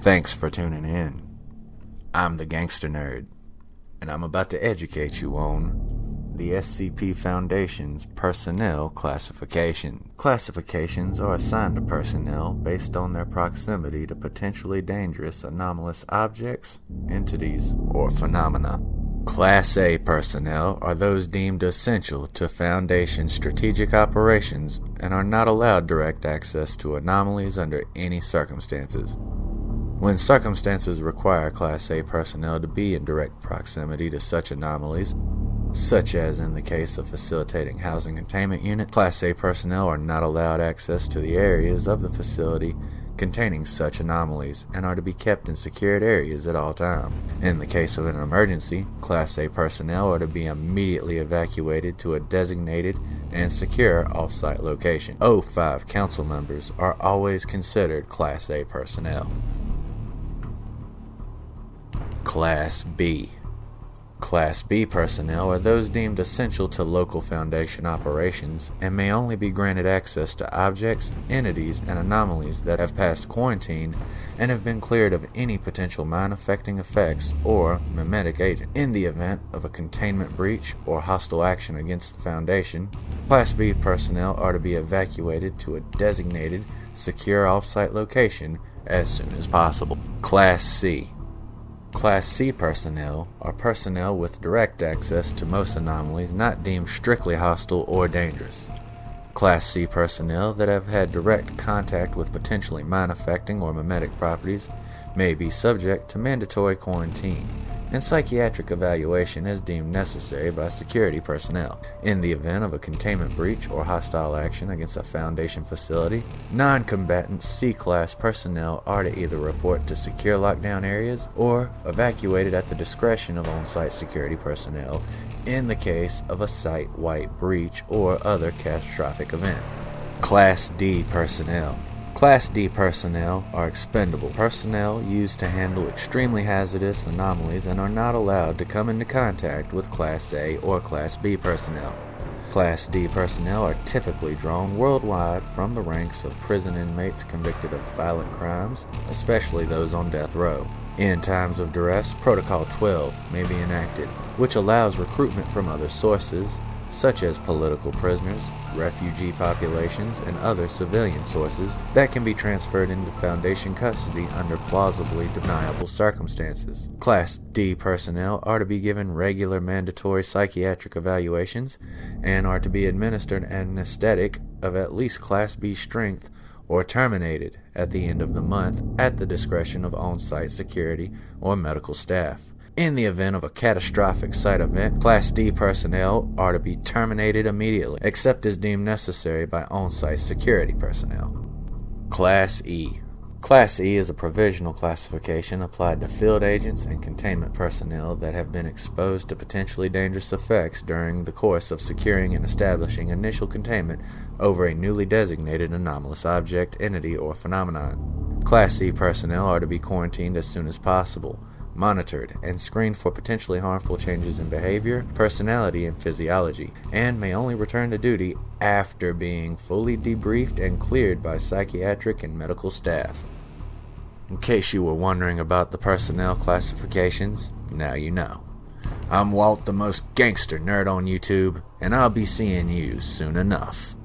Thanks for tuning in. I'm the Gangster Nerd, and I'm about to educate you on the SCP Foundation's personnel classification. Classifications are assigned to personnel based on their proximity to potentially dangerous anomalous objects, entities, or phenomena. Class A personnel are those deemed essential to Foundation strategic operations and are not allowed direct access to anomalies under any circumstances. When circumstances require Class A personnel to be in direct proximity to such anomalies, such as in the case of facilitating housing containment unit, Class A personnel are not allowed access to the areas of the facility containing such anomalies and are to be kept in secured areas at all times. In the case of an emergency, Class A personnel are to be immediately evacuated to a designated and secure off-site location. O5 council members are always considered Class A personnel. Class B. Class B personnel are those deemed essential to local Foundation operations and may only be granted access to objects, entities, and anomalies that have passed quarantine and have been cleared of any potential mind-affecting effects or mimetic agent. In the event of a containment breach or hostile action against the Foundation, Class B personnel are to be evacuated to a designated, secure off-site location as soon as possible. Class C. Class C personnel are personnel with direct access to most anomalies not deemed strictly hostile or dangerous. Class C personnel that have had direct contact with potentially mind-affecting or mimetic properties may be subject to mandatory quarantine and psychiatric evaluation as deemed necessary by security personnel. In the event of a containment breach or hostile action against a Foundation facility, non-combatant C-Class personnel are to either report to secure lockdown areas or evacuated at the discretion of on-site security personnel in the case of a site-wide breach or other catastrophic event. Class D personnel. Class D personnel are expendable personnel used to handle extremely hazardous anomalies and are not allowed to come into contact with Class A or Class B personnel. Class D personnel are typically drawn worldwide from the ranks of prison inmates convicted of violent crimes, especially those on death row. In times of duress, Protocol 12 may be enacted, which allows recruitment from other sources, such as political prisoners, refugee populations, and other civilian sources that can be transferred into Foundation custody under plausibly deniable circumstances. Class D personnel are to be given regular mandatory psychiatric evaluations and are to be administered an anesthetic of at least Class B strength or terminated at the end of the month at the discretion of on-site security or medical staff. In the event of a catastrophic site event, Class D personnel are to be terminated immediately, except as deemed necessary by on-site security personnel. Class E. Class E is a provisional classification applied to field agents and containment personnel that have been exposed to potentially dangerous effects during the course of securing and establishing initial containment over a newly designated anomalous object, entity, or phenomenon. Class E personnel are to be quarantined as soon as possible, monitored, and screened for potentially harmful changes in behavior, personality, and physiology, and may only return to duty after being fully debriefed and cleared by psychiatric and medical staff. In case you were wondering about the personnel classifications, now you know. I'm Walt, the most gangster nerd on YouTube, and I'll be seeing you soon enough.